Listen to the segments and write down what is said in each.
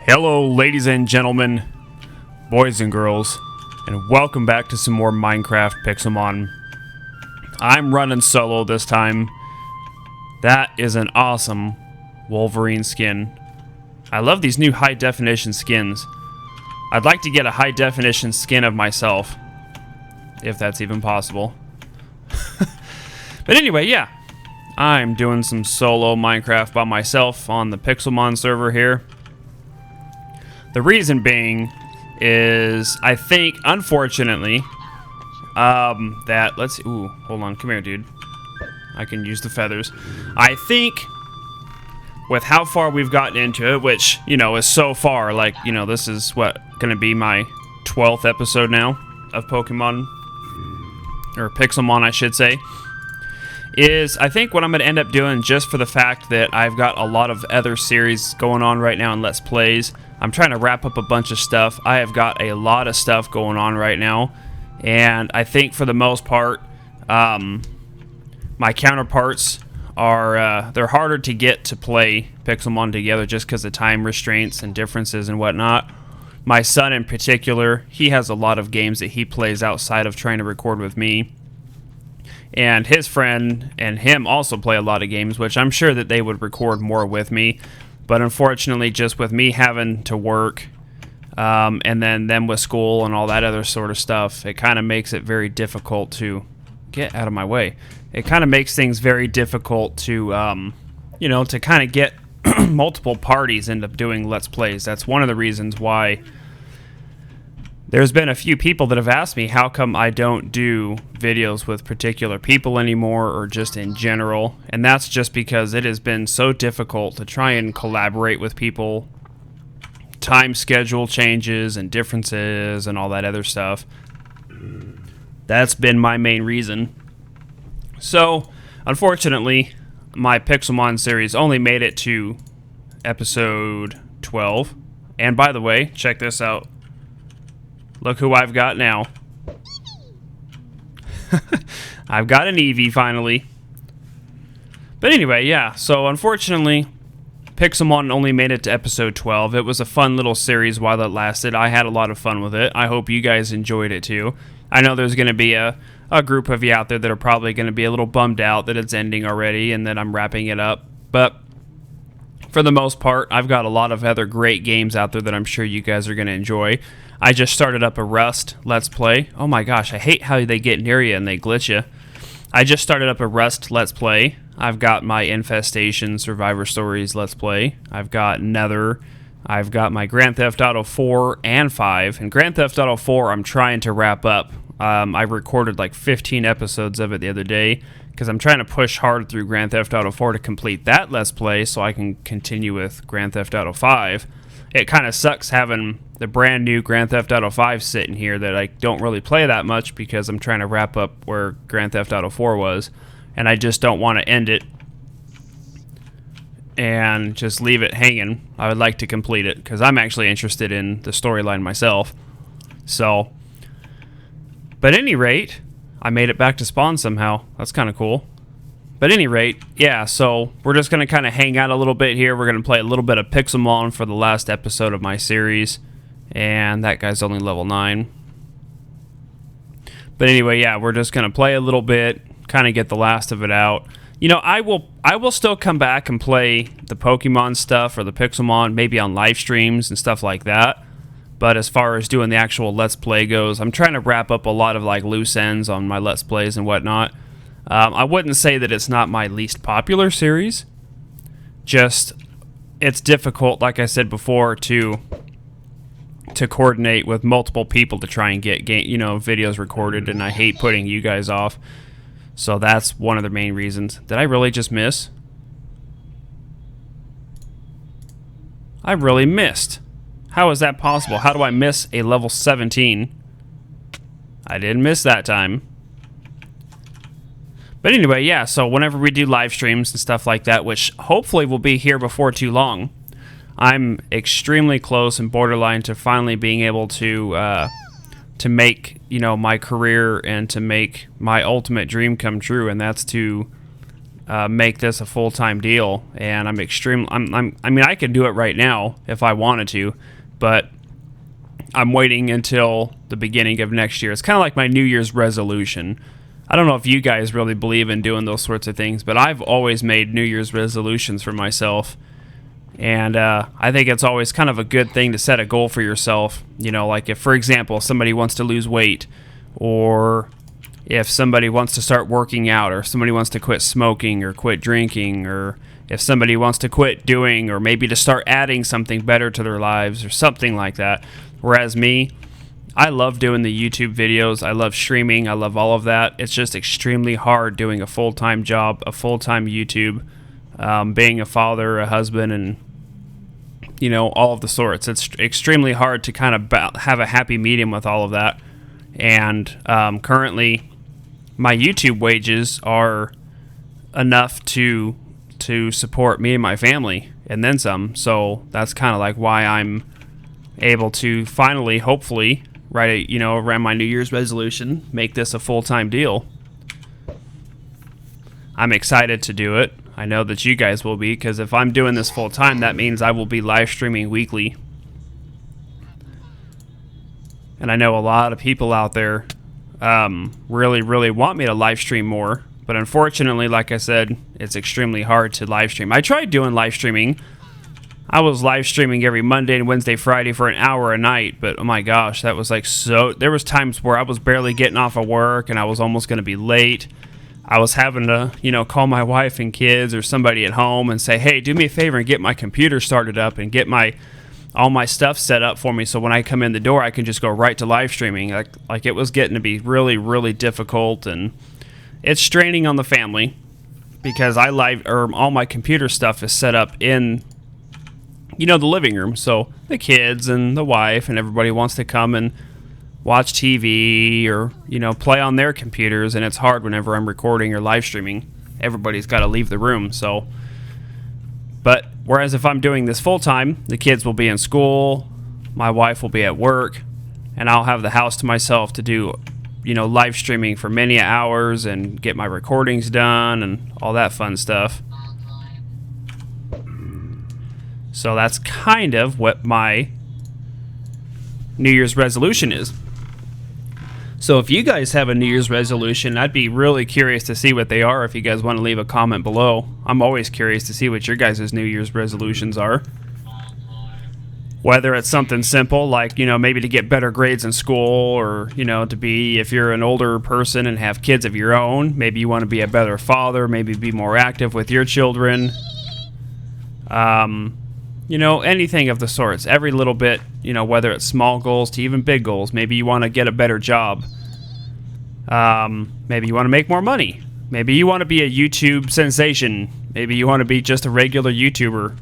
Hello, ladies and gentlemen, boys and girls, and welcome back to some more Minecraft Pixelmon. I'm running solo this time. That is an awesome Wolverine skin. I love these new high-definition skins. I'd like to get a high-definition skin of myself, if that's even possible. But anyway, yeah. I'm doing some solo Minecraft by myself on the Pixelmon server here. The reason being is, I think, unfortunately, that, let's see, ooh, hold on, come here, dude. I can use the feathers. I think, with how far we've gotten into it, which, you know, is so far, like, you know, this is, what, gonna be my 12th episode now of Pokemon, or Pixelmon, I should say, is, I think what I'm gonna end up doing, just for the fact that I've got a lot of other series going on right now in Let's Plays. I'm trying to wrap up a bunch of stuff. I have got a lot of stuff going on right now, and I think for the most part, my counterparts are, they're harder to get to play Pixelmon together just because of time restraints and differences and whatnot. My son in particular, he has a lot of games that he plays outside of trying to record with me. And his friend and him also play a lot of games, which I'm sure that they would record more with me. But unfortunately, just with me having to work, and then them with school and all that other sort of stuff, it kind of makes it very difficult to get out of my way. It kind of makes things very difficult to, you know, to kind of get multiple parties into doing Let's Plays. That's one of the reasons why there's been a few people that have asked me how come I don't do videos with particular people anymore, or just in general, and that's just because it has been so difficult to try and collaborate with people. Time schedule changes and differences and all that other stuff. That's been my main reason. So, unfortunately, my Pixelmon series only made it to episode 12. And by the way, check this out. Look who I've got now. I've got an Eevee finally. But anyway, yeah. So unfortunately, Pixelmon only made it to episode 12. It was a fun little series while it lasted. I had a lot of fun with it. I hope you guys enjoyed it too. I know there's going to be a group of you out there that are probably going to be a little bummed out that it's ending already and that I'm wrapping it up. But for the most part, I've got a lot of other great games out there that I'm sure you guys are going to enjoy. I just started up a Rust Let's Play. Oh my gosh, I hate how they get near you and they glitch you. I just started up a Rust Let's Play. I've got my Infestation Survivor Stories Let's Play. I've got Nether. I've got my Grand Theft Auto 4 and 5. And Grand Theft Auto 4 I'm trying to wrap up. I recorded like 15 episodes of it the other day because I'm trying to push hard through Grand Theft Auto 4 to complete that Let's Play so I can continue with Grand Theft Auto 5. It kind of sucks having the brand new Grand Theft Auto 5 sitting here that I don't really play that much because I'm trying to wrap up where Grand Theft Auto 4 was, and I just don't want to end it and just leave it hanging. I would like to complete it because I'm actually interested in the storyline myself. So, but at any rate, I made it back to spawn somehow. That's kind of cool. But at any rate, yeah, so we're just going to kind of hang out a little bit here. We're going to play a little bit of Pixelmon for the last episode of my series. And that guy's only level 9. But anyway, yeah, we're just going to play a little bit, kind of get the last of it out. You know, I will still come back and play the Pokemon stuff or the Pixelmon, maybe on live streams and stuff like that. But as far as doing the actual Let's Play goes, I'm trying to wrap up a lot of like loose ends on my Let's Plays and whatnot. I wouldn't say that it's not my least popular series. Just, it's difficult, like I said before, to coordinate with multiple people to try and get you know, videos recorded, and I hate putting you guys off. So that's one of the main reasons. Did I really just miss? I really missed. How is that possible? How do I miss a level 17? I didn't miss that time. But anyway, yeah, so whenever we do live streams and stuff like that, which hopefully will be here before too long, I'm extremely close and borderline to finally being able to make, you know, my career and to make my ultimate dream come true, and that's to make this a full-time deal, and I mean, I could do it right now if I wanted to, but I'm waiting until the beginning of next year. It's kind of like my New Year's resolution. I don't know if you guys really believe in doing those sorts of things, but I've always made New Year's resolutions for myself, and I think it's always kind of a good thing to set a goal for yourself. You know, like if, for example, somebody wants to lose weight, or if somebody wants to start working out, or somebody wants to quit smoking or quit drinking, or if somebody wants to quit doing, or maybe to start adding something better to their lives or something like that. Whereas me, I love doing the YouTube videos. I love streaming. I love all of that. It's just extremely hard doing a full-time job, a full-time YouTube, being a father, a husband, and, you know, all of the sorts. It's extremely hard to kind of have a happy medium with all of that. And currently, my YouTube wages are enough to support me and my family, and then some. So that's kind of like why I'm able to finally, hopefully, around my New Year's resolution, make this a full-time deal. I'm excited to do it. I know that you guys will be, because if I'm doing this full-time, that means I will be live streaming weekly. And I know a lot of people out there really, really want me to live stream more. But unfortunately, like I said, it's extremely hard to live stream. I tried doing live streaming. I was live streaming every Monday and Wednesday, Friday for an hour a night. But oh my gosh, that was like so... There was times where I was barely getting off of work and I was almost going to be late. I was having to, call my wife and kids or somebody at home and say, hey, do me a favor and get my computer started up and get all my stuff set up for me, so when I come in the door, I can just go right to live streaming. Like it was getting to be really, really difficult, and it's straining on the family because all my computer stuff is set up in, the living room. So the kids and the wife and everybody wants to come and watch TV or, play on their computers, and it's hard whenever I'm recording or live streaming. Everybody's got to leave the room, so... But whereas if I'm doing this full-time, the kids will be in school, my wife will be at work, and I'll have the house to myself to do, live streaming for many hours and get my recordings done and all that fun stuff. So that's kind of what my New Year's resolution is. So if you guys have a New Year's resolution, I'd be really curious to see what they are if you guys want to leave a comment below. I'm always curious to see what your guys' New Year's resolutions are. Whether it's something simple like, maybe to get better grades in school, or, to be, if you're an older person and have kids of your own, maybe you want to be a better father, maybe be more active with your children. Anything of the sorts. Every little bit, whether it's small goals to even big goals. Maybe you want to get a better job. Maybe you want to make more money. Maybe you want to be a YouTube sensation. Maybe you want to be just a regular YouTuber.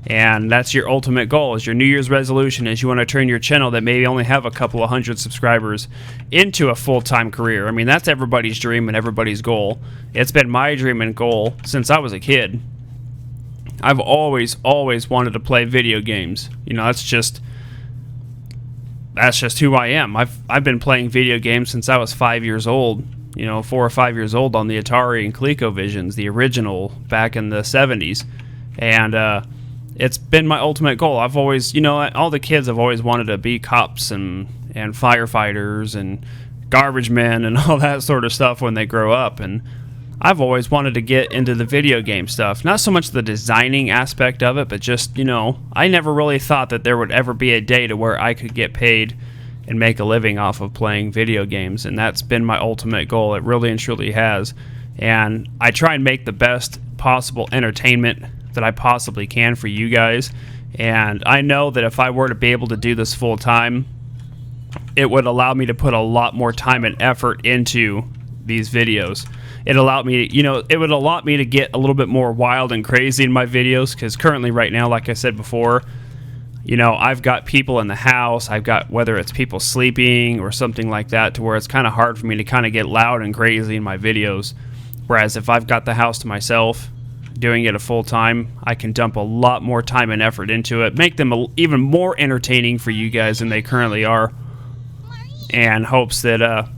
And that's your ultimate goal, is your New Year's resolution, is you want to turn your channel that maybe only have a couple of hundred subscribers into a full-time career. I mean, that's everybody's dream and everybody's goal. It's been my dream and goal since I was a kid. I've always wanted to play video games. That's just who I am. I've been playing video games since I was 5 years old. 4 or 5 years old on the Atari and ColecoVisions, the original back in the 70s. And it's been my ultimate goal. I've always, all the kids have always wanted to be cops and firefighters and garbage men and all that sort of stuff when they grow up. And I've always wanted to get into the video game stuff. Not so much the designing aspect of it, but just, I never really thought that there would ever be a day to where I could get paid and make a living off of playing video games. And that's been my ultimate goal. It really and truly has. And I try and make the best possible entertainment that I possibly can for you guys. And I know that if I were to be able to do this full time, it would allow me to put a lot more time and effort into these videos. It allowed me, it would allow me to get a little bit more wild and crazy in my videos, because currently right now, like I said before, I've got people in the house. I've got, whether it's people sleeping or something like that, to where it's kind of hard for me to kind of get loud and crazy in my videos. Whereas if I've got the house to myself, doing it a full time, I can dump a lot more time and effort into it, make them even more entertaining for you guys than they currently are, and hopes that,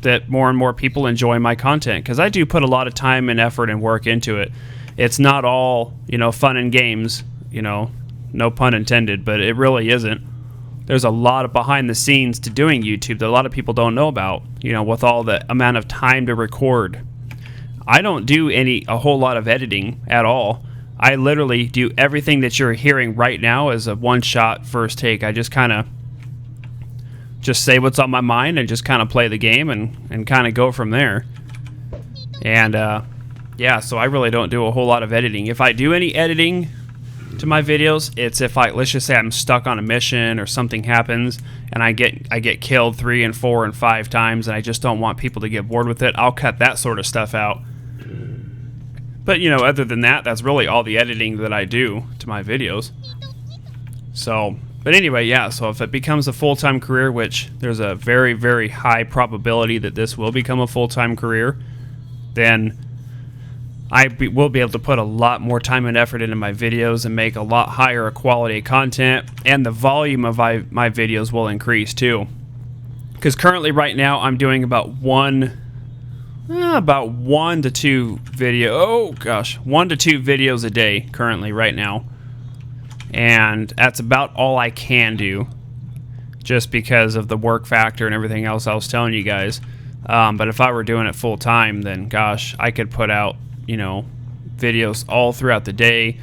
that more and more people enjoy my content, because I do put a lot of time and effort and work into it. It's not all, fun and games, no pun intended, but it really isn't. There's a lot of behind the scenes to doing YouTube that a lot of people don't know about, with all the amount of time to record. I don't do a whole lot of editing at all. I literally do everything that you're hearing right now as a one-shot first take. I just kind of say what's on my mind and just kind of play the game and kind of go from there. And yeah, so I really don't do a whole lot of editing. If I do any editing to my videos, it's if let's just say I'm stuck on a mission or something happens and I get killed 3 and 4 and 5 times and I just don't want people to get bored with it. I'll cut that sort of stuff out. But other than that, that's really all the editing that I do to my videos. So, but anyway, yeah, so if it becomes a full-time career, which there's a very, very high probability that this will become a full-time career, then will be able to put a lot more time and effort into my videos and make a lot higher quality content, and the volume of my videos will increase too. Because currently right now I'm doing about 1 to 2 videos a day currently right now. And that's about all I can do, just because of the work factor and everything else I was telling you guys. But if I were doing it full time, then gosh, I could put out videos all throughout the day,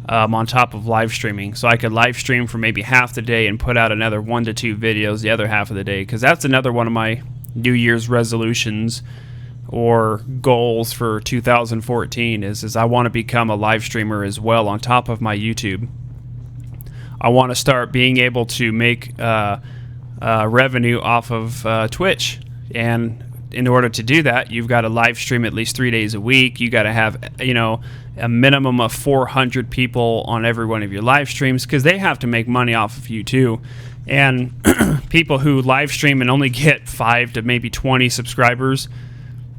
on top of live streaming. So I could live stream for maybe half the day and put out another 1 to 2 videos the other half of the day, because that's another one of my New Year's resolutions or goals for 2014 is I want to become a live streamer as well on top of my YouTube. I want to start being able to make revenue off of Twitch, and in order to do that, you've got to live stream at least 3 days a week. You got to have a minimum of 400 people on every one of your live streams, because they have to make money off of you too. And people who live stream and only get 5 to maybe 20 subscribers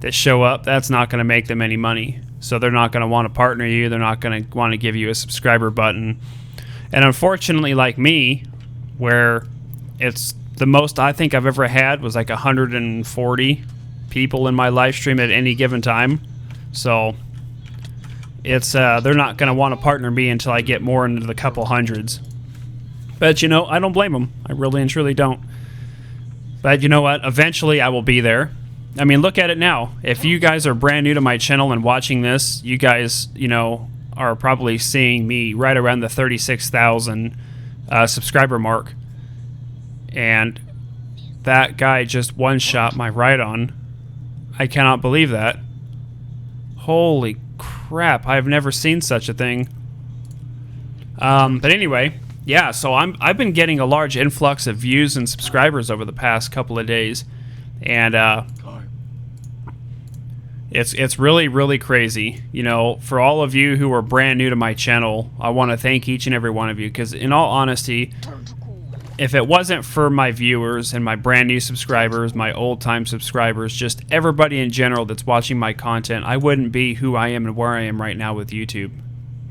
that show up, that's not going to make them any money. So they're not going to want to partner you. They're not going to want to give you a subscriber button. And unfortunately, like me, where it's the most I think I've ever had was like 140 people in my live stream at any given time. So it's they're not going to want to partner me until I get more into the couple hundreds. But I don't blame them. I really and truly don't. But you know what? Eventually I will be there. I mean, look at it now. If you guys are brand new to my channel and watching this, you guys, are probably seeing me right around the 36,000 subscriber mark. And that guy just one-shot my Ride-On. I cannot believe that. Holy crap, I've never seen such a thing. But anyway, yeah, so I've been getting a large influx of views and subscribers over the past couple of days. And it's really, really crazy. For all of you who are brand new to my channel, I want to thank each and every one of you, because in all honesty, if it wasn't for my viewers and my brand new subscribers, my old time subscribers, just everybody in general that's watching my content, I wouldn't be who I am and where I am right now with YouTube.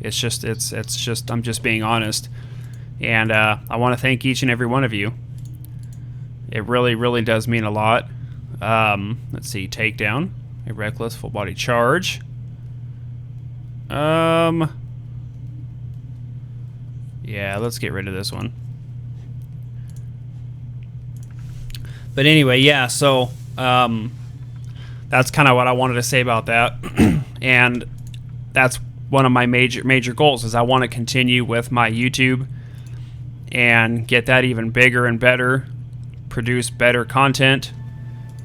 It's just I'm just being honest. And I want to thank each and every one of you. It really, really does mean a lot. Let's see, takedown. A reckless full body charge. Yeah, let's get rid of this one. But anyway, yeah, so that's kind of what I wanted to say about that. And that's one of my major goals, is I want to continue with my YouTube and get that even bigger and better, produce better content.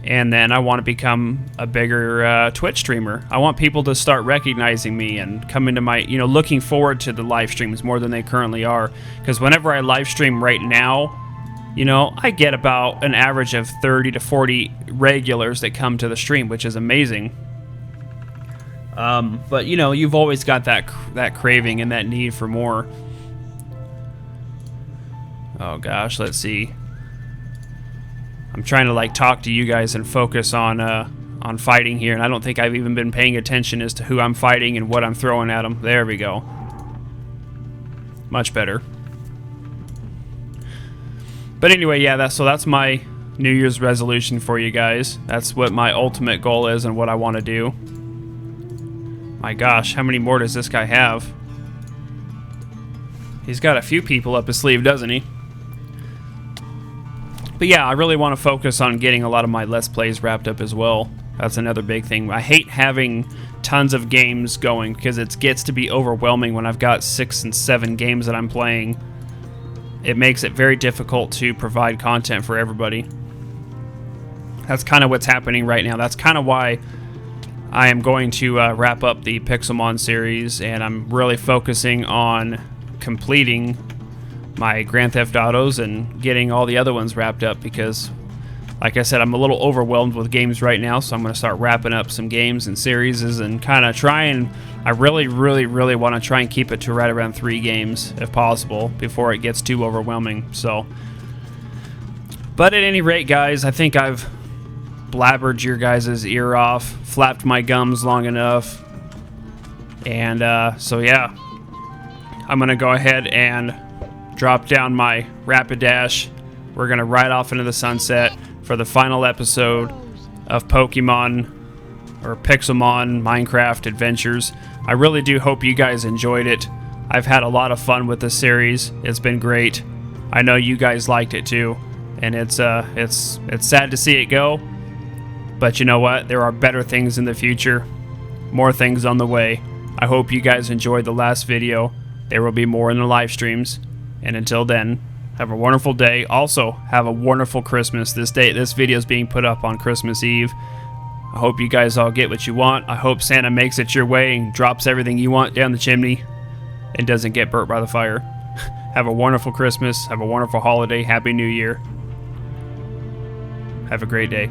And then I want to become a bigger Twitch streamer. I want people to start recognizing me and come into my, looking forward to the live streams more than they currently are. Because whenever I live stream right now, I get about an average of 30 to 40 regulars that come to the stream, which is amazing. But you've always got that craving and that need for more. Oh gosh, let's see. I'm trying to talk to you guys and focus on fighting here, and I don't think I've even been paying attention as to who I'm fighting and what I'm throwing at them. There we go. Much better. But anyway, yeah, that's my New Year's resolution for you guys. That's what my ultimate goal is and what I want to do. My gosh, how many more does this guy have? He's got a few people up his sleeve, doesn't he? But yeah, I really want to focus on getting a lot of my Let's Plays wrapped up as well. That's another big thing. I hate having tons of games going because it gets to be overwhelming when I've got 6 and 7 games that I'm playing. It makes it very difficult to provide content for everybody. That's kind of what's happening right now. That's kind of why I am going to wrap up the Pixelmon series, and I'm really focusing on completing my Grand Theft Autos and getting all the other ones wrapped up because, like I said, I'm a little overwhelmed with games right now, so I'm going to start wrapping up some games and series and kind of try and... I really want to try and keep it to right around 3 games, if possible, before it gets too overwhelming. So, but at any rate, guys, I think I've blabbered your guys' ear off, flapped my gums long enough, and so yeah, I'm going to go ahead and drop down my Rapidash. We're going to ride off into the sunset for the final episode of Pokemon or Pixelmon Minecraft Adventures. I really do hope you guys enjoyed it. I've had a lot of fun with this series. It's been great. I know you guys liked it too, and it's sad to see it go, but you know what? There are better things in the future, more things on the way. I hope you guys enjoyed the last video. There will be more in the live streams. And until then, have a wonderful day. Also, have a wonderful Christmas. This video is being put up on Christmas Eve. I hope you guys all get what you want. I hope Santa makes it your way and drops everything you want down the chimney and doesn't get burnt by the fire. Have a wonderful Christmas. Have a wonderful holiday. Happy New Year. Have a great day.